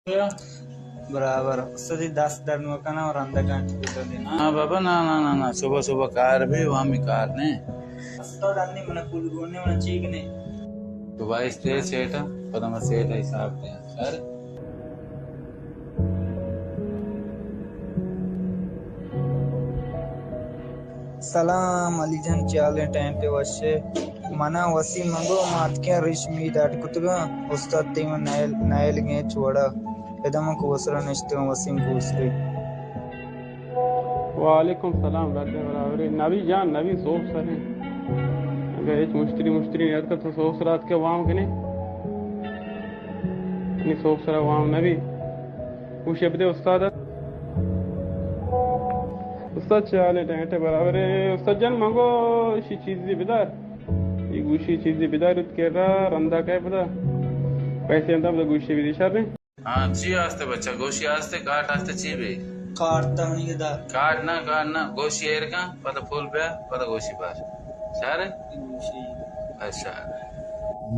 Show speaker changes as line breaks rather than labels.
बराबर सदी 10 दर मकाना और अंदर का देना।
हाँ बाबा ना ना ना ना सुबह सुबह कार भी वहाँ में कार ने
तो डालने मना कुल गोने मना चीक ने
तो भाई स्टे सेटा पता मत सेट हिसाब दे सर
सलाम अलीजन चाले टेंटे वशे मना वसी मंगो मात क्या रिश्मी दाट कुतगा उस्ताद तीम नायल नायल गे चोड़ा एदम को वसरा नष्टे वसीम पूसरी
वालेकुम सलाम बराबर नबी जान नबी सोफ सरे अगर एक मुश्तरी याद कर तो सोफ रात के वाम के नहीं सोफ सरा वाम नबी वो शब्दे उस्ताद चाले टेंटे बराबर उस्ताद जान मंगो शी चीज़ी बिदार ये गुशी चीज़ी बिदार उत के रंदा क्या पता पैसे अंदर तो गुशी भी दिशा ने
हाँ ची आस्ते बच्चा गोशी आस्ते काट आस्ते ची भी
काटता नहीं के दा
काट ना गोशी एर का पता फूल पे पता गोशी पास सारे अच्छा